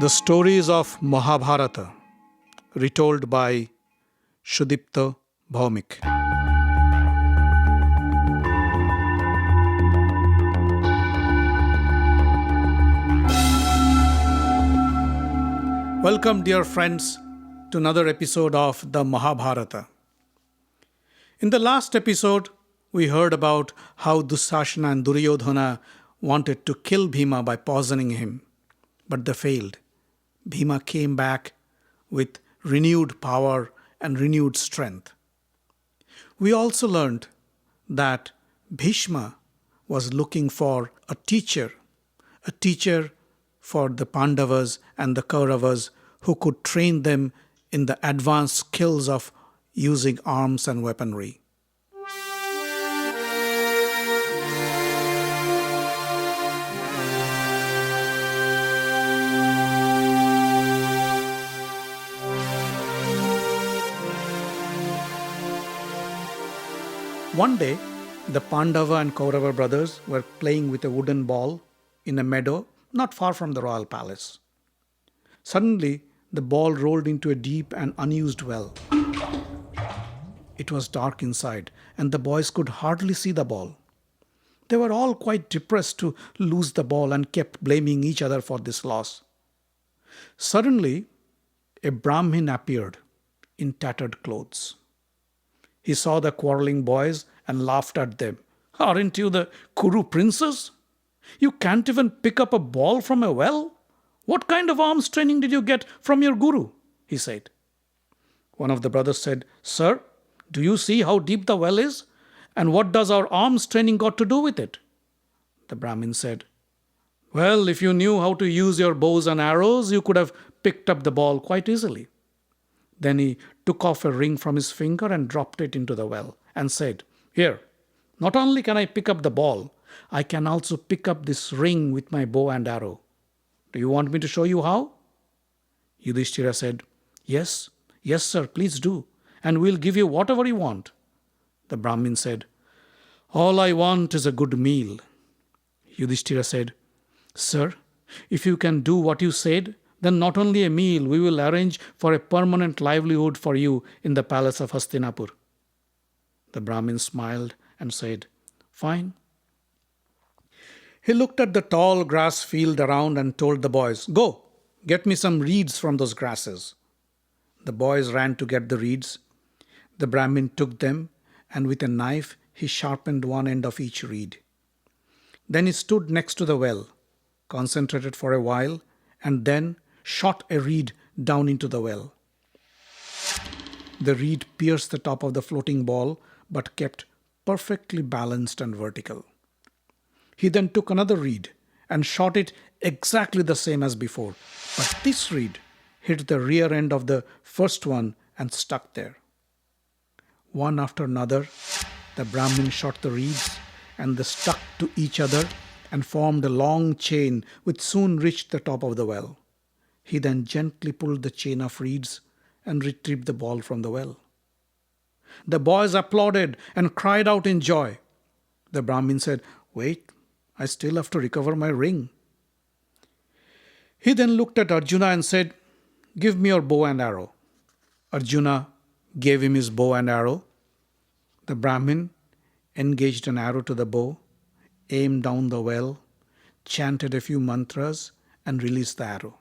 The stories of Mahabharata, retold by Sudipta Bhawmik. Welcome, dear friends, to another episode of the Mahabharata. In the last episode, we heard about how Dussasana and Duryodhana wanted to kill Bhima by poisoning him, but they failed. Bhima came back with renewed power and renewed strength. We also learned that Bhishma was looking for a teacher for the Pandavas and the Kauravas who could train them in the advanced skills of using arms and weaponry. One day, the Pandava and Kaurava brothers were playing with a wooden ball in a meadow not far from the royal palace. Suddenly, the ball rolled into a deep and unused well. It was dark inside, and the boys could hardly see the ball. They were all quite depressed to lose the ball and kept blaming each other for this loss. Suddenly, a Brahmin appeared in tattered clothes. He saw the quarreling boys and laughed at them. "Aren't you the Kuru princes? You can't even pick up a ball from a well? What kind of arms training did you get from your guru?" he said. One of the brothers said, "Sir, do you see how deep the well is? And what does our arms training got to do with it?" The Brahmin said, "Well, if you knew how to use your bows and arrows, you could have picked up the ball quite easily." Then he took off a ring from his finger and dropped it into the well and said, "Here, not only can I pick up the ball, I can also pick up this ring with my bow and arrow. Do you want me to show you how?" Yudhishthira said, Yes, sir, please do, and we'll give you whatever you want." The Brahmin said, "All I want is a good meal." Yudhishthira said, "Sir, if you can do what you said, then not only a meal, we will arrange for a permanent livelihood for you in the palace of Hastinapura." The Brahmin smiled and said, "Fine." He looked at the tall grass field around and told the boys, "Go, get me some reeds from those grasses." The boys ran to get the reeds. The Brahmin took them, and with a knife he sharpened one end of each reed. Then he stood next to the well, concentrated for a while, and then shot a reed down into the well. The reed pierced the top of the floating ball, but kept perfectly balanced and vertical. He then took another reed and shot it exactly the same as before, but this reed hit the rear end of the first one and stuck there. One after another, the Brahmin shot the reeds, and they stuck to each other and formed a long chain which soon reached the top of the well. He then gently pulled the chain of reeds and retrieved the ball from the well. The boys applauded and cried out in joy. The Brahmin said, "Wait, I still have to recover my ring." He then looked at Arjuna and said, "Give me your bow and arrow." Arjuna gave him his bow and arrow. The Brahmin engaged an arrow to the bow, aimed down the well, chanted a few mantras, and released the arrow.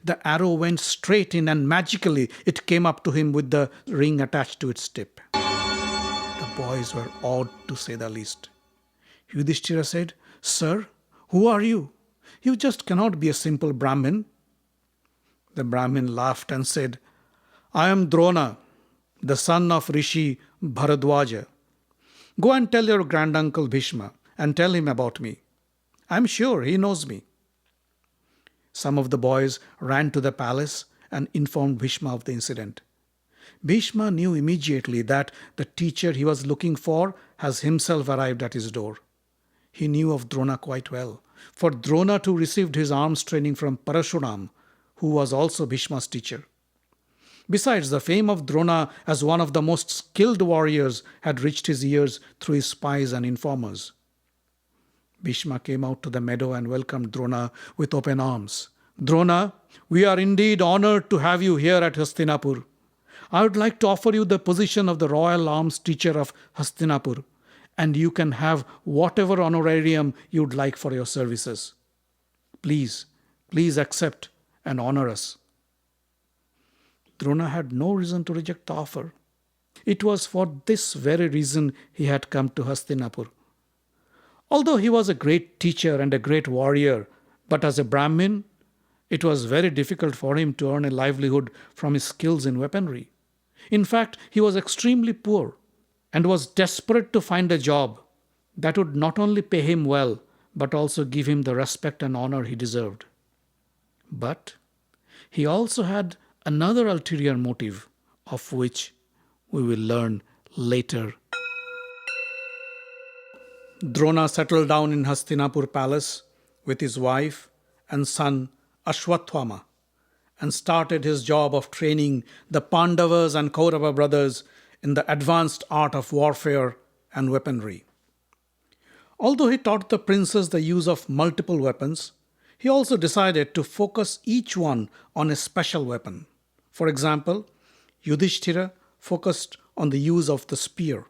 The arrow went straight in, and magically it came up to him with the ring attached to its tip. The boys were awed, to say the least. Yudhishthira said, "Sir, who are you? You just cannot be a simple Brahmin." The Brahmin laughed and said, "I am Drona, the son of Rishi Bharadwaja. Go and tell your granduncle Bhishma and tell him about me. I am sure he knows me." Some of the boys ran to the palace and informed Bhishma of the incident. Bhishma knew immediately that the teacher he was looking for has himself arrived at his door. He knew of Drona quite well, for Drona too received his arms training from Parashuram, who was also Bhishma's teacher. Besides, the fame of Drona as one of the most skilled warriors had reached his ears through his spies and informers. Bhishma came out to the meadow and welcomed Drona with open arms. Drona, we are indeed honored to have you here at Hastinapur. I would like to offer you the position of the royal arms teacher of Hastinapur, and you can have whatever honorarium you'd like for your services. Please, please accept and honor us. Drona had no reason to reject the offer. It was for this very reason he had come to Hastinapur. Although he was a great teacher and a great warrior, but as a Brahmin, it was very difficult for him to earn a livelihood from his skills in weaponry. In fact, he was extremely poor and was desperate to find a job that would not only pay him well, but also give him the respect and honor he deserved. But he also had another ulterior motive, of which we will learn later. Drona settled down in Hastinapur palace with his wife and son Ashwathwama and started his job of training the Pandavas and Kaurava brothers in the advanced art of warfare and weaponry. Although he taught the princes the use of multiple weapons, he also decided to focus each one on a special weapon. For example, Yudhishthira focused on the use of the spear,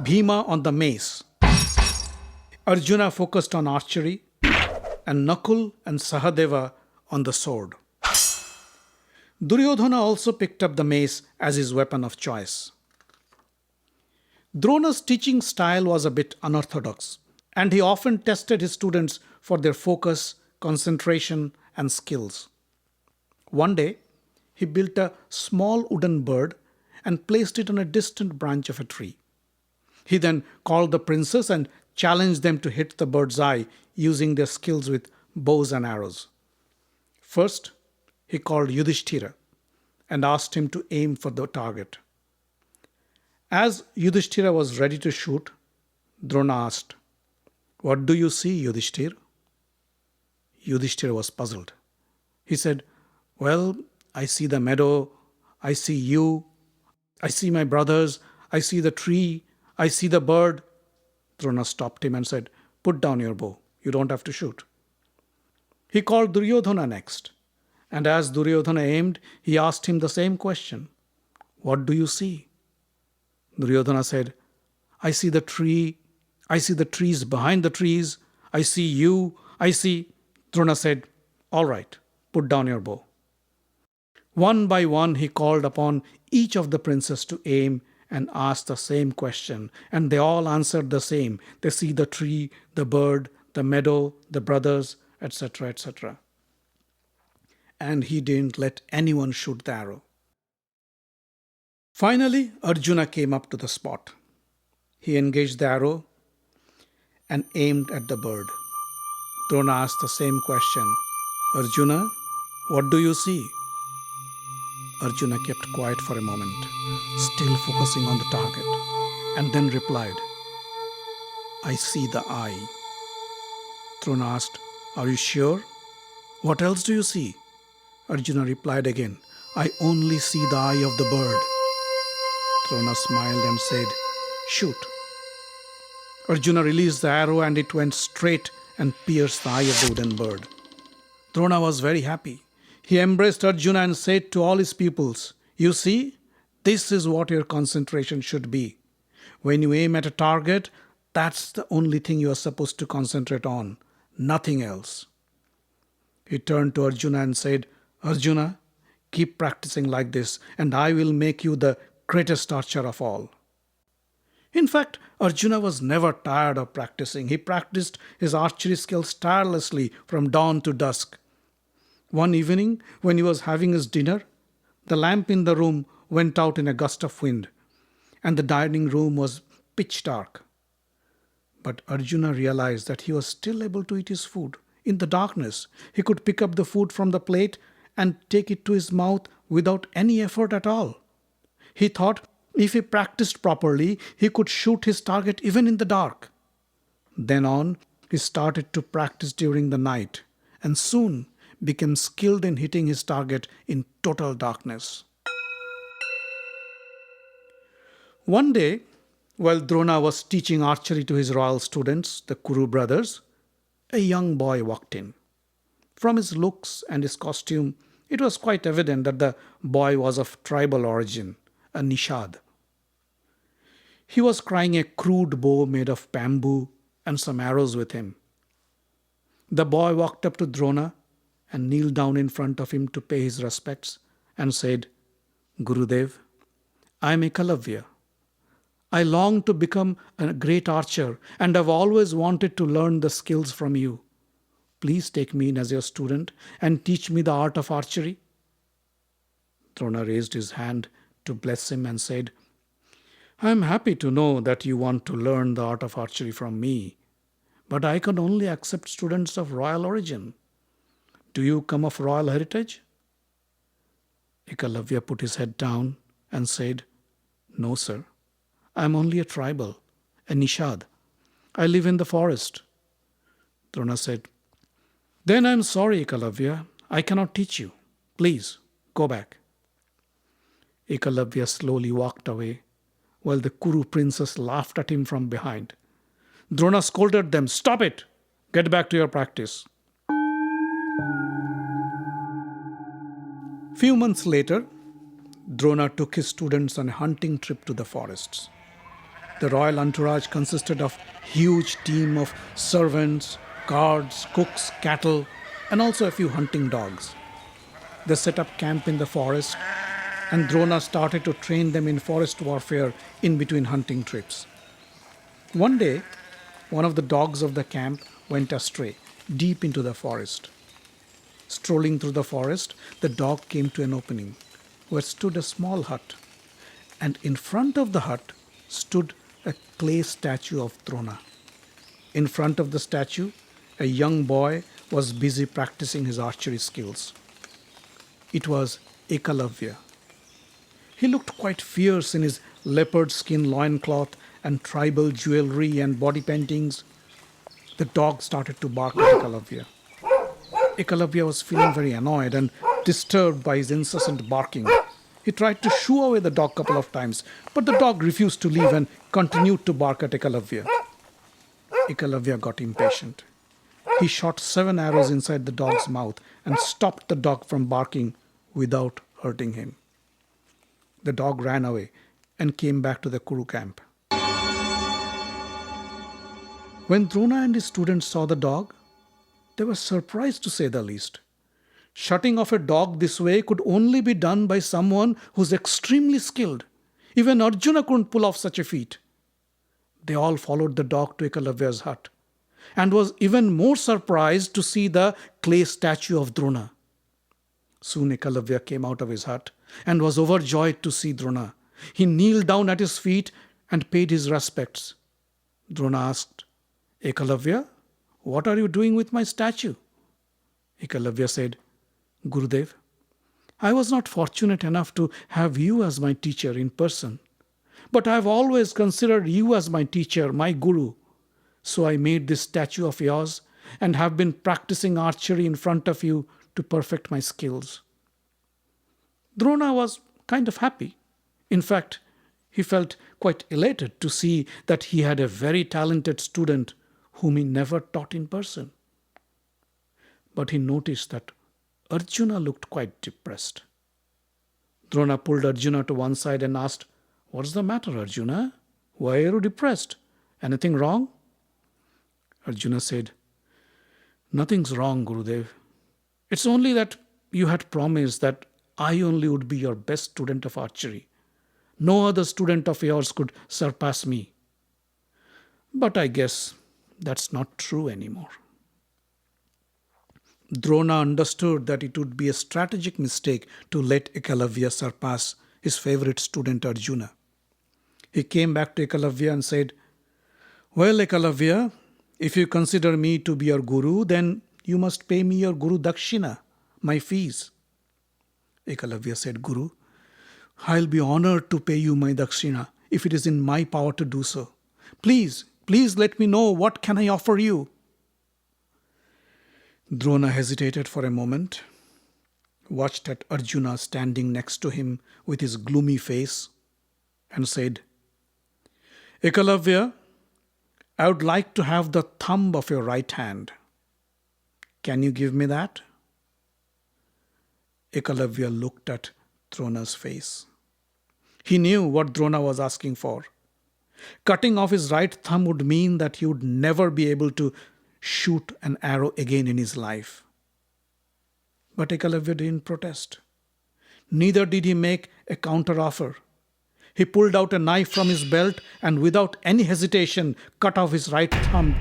Bhima on the mace, Arjuna focused on archery, and Nakul and Sahadeva on the sword. Duryodhana also picked up the mace as his weapon of choice. Drona's teaching style was a bit unorthodox, and he often tested his students for their focus, concentration, and skills. One day, he built a small wooden bird and placed it on a distant branch of a tree. He then called the princes and challenged them to hit the bird's eye using their skills with bows and arrows. First, he called Yudhishthira and asked him to aim for the target. As Yudhishthira was ready to shoot, Drona asked, "What do you see, Yudhishthira?" Yudhishthira was puzzled. He said, "Well, I see the meadow, I see you, I see my brothers, I see the tree, I see the bird." Drona stopped him and said, "Put down your bow. You don't have to shoot." He called Duryodhana next, and as Duryodhana aimed, he asked him the same question. "What do you see?" Duryodhana said, "I see the tree, I see the trees behind the trees, I see you, I see..." Drona said, "All right, put down your bow." One by one, he called upon each of the princes to aim and ask the same question, and they all answered the same. They see the tree, the bird, the meadow, the brothers, etc., etc. And he didn't let anyone shoot the arrow. Finally, Arjuna came up to the spot. He engaged the arrow and aimed at the bird. Drona asked the same question. "Arjuna, what do you see?" Arjuna kept quiet for a moment, still focusing on the target, and then replied, "I see the eye." Drona asked, "Are you sure? What else do you see?" Arjuna replied again, "I only see the eye of the bird." Drona smiled and said, "Shoot." Arjuna released the arrow and it went straight and pierced the eye of the wooden bird. Drona was very happy. He embraced Arjuna and said to all his pupils, "You see, this is what your concentration should be. When you aim at a target, that's the only thing you are supposed to concentrate on, nothing else." He turned to Arjuna and said, "Arjuna, keep practicing like this, and I will make you the greatest archer of all." In fact, Arjuna was never tired of practicing. He practiced his archery skills tirelessly from dawn to dusk. One evening, when he was having his dinner, the lamp in the room went out in a gust of wind, and the dining room was pitch dark. But Arjuna realized that he was still able to eat his food. In the darkness, he could pick up the food from the plate and take it to his mouth without any effort at all. He thought if he practiced properly, he could shoot his target even in the dark. Then on, he started to practice during the night and soon became skilled in hitting his target in total darkness. One day, while Drona was teaching archery to his royal students, the Kuru brothers, a young boy walked in. From his looks and his costume, it was quite evident that the boy was of tribal origin, a Nishad. He was carrying a crude bow made of bamboo and some arrows with him. The boy walked up to Drona and kneeled down in front of him to pay his respects and said, Gurudev, I am Ekalavya. I long to become a great archer and have always wanted to learn the skills from you. Please take me in as your student and teach me the art of archery. Drona raised his hand to bless him and said, I am happy to know that you want to learn the art of archery from me, but I can only accept students of royal origin. Do you come of royal heritage? Ekalavya put his head down and said, No, sir. I am only a tribal, a Nishad. I live in the forest. Drona said, Then I am sorry, Ekalavya. I cannot teach you. Please, go back. Ekalavya slowly walked away, while the Kuru princess laughed at him from behind. Drona scolded them, Stop it! Get back to your practice. Few months later, Drona took his students on a hunting trip to the forests. The royal entourage consisted of a huge team of servants, guards, cooks, cattle, and also a few hunting dogs. They set up camp in the forest, and Drona started to train them in forest warfare in between hunting trips. One day, one of the dogs of the camp went astray, deep into the forest. Strolling through the forest, the dog came to an opening where stood a small hut, and in front of the hut stood a clay statue of Drona. In front of the statue, a young boy was busy practicing his archery skills. It was Ekalavya. He looked quite fierce in his leopard skin loincloth and tribal jewelry and body paintings. The dog started to bark at Ekalavya. Ekalavya was feeling very annoyed and disturbed by his incessant barking. He tried to shoo away the dog a couple of times, but the dog refused to leave and continued to bark at Ekalavya. Ekalavya got impatient. He shot 7 arrows inside the dog's mouth and stopped the dog from barking without hurting him. The dog ran away and came back to the Kuru camp. When Drona and his students saw the dog, they were surprised to say the least. Shutting off a dog this way could only be done by someone who's extremely skilled. Even Arjuna couldn't pull off such a feat. They all followed the dog to Ekalavya's hut and was even more surprised to see the clay statue of Drona. Soon Ekalavya came out of his hut and was overjoyed to see Drona. He kneeled down at his feet and paid his respects. Drona asked, Ekalavya, what are you doing with my statue? Ekalavya said, Gurudev, I was not fortunate enough to have you as my teacher in person, but I have always considered you as my teacher, my guru. So I made this statue of yours and have been practicing archery in front of you to perfect my skills. Drona was kind of happy. In fact, he felt quite elated to see that he had a very talented student whom he never taught in person. But he noticed that Arjuna looked quite depressed. Drona pulled Arjuna to one side and asked, What's the matter, Arjuna? Why are you depressed? Anything wrong? Arjuna said, Nothing's wrong, Gurudev. It's only that you had promised that I only would be your best student of archery. No other student of yours could surpass me. But I guess that's not true anymore. Drona understood that it would be a strategic mistake to let Ekalavya surpass his favorite student Arjuna. He came back to Ekalavya and said, Well, Ekalavya, if you consider me to be your guru, then you must pay me your guru dakshina, my fees. Ekalavya said, Guru, I'll be honored to pay you my dakshina if it is in my power to do so. Please let me know what can I offer you. Drona hesitated for a moment, watched at Arjuna standing next to him with his gloomy face, and said, Ekalavya, I would like to have the thumb of your right hand. Can you give me that? Ekalavya looked at Drona's face. He knew what Drona was asking for. Cutting off his right thumb would mean that he would never be able to shoot an arrow again in his life. But Ekalavya didn't protest. Neither did he make a counteroffer. He pulled out a knife from his belt and without any hesitation cut off his right thumb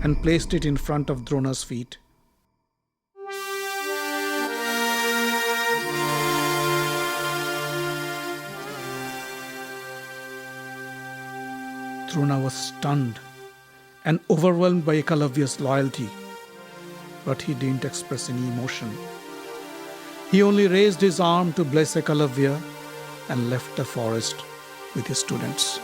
and placed it in front of Drona's feet. Drona was stunned and overwhelmed by Ekalavya's loyalty, but he didn't express any emotion. He only raised his arm to bless Ekalavya and left the forest with his students.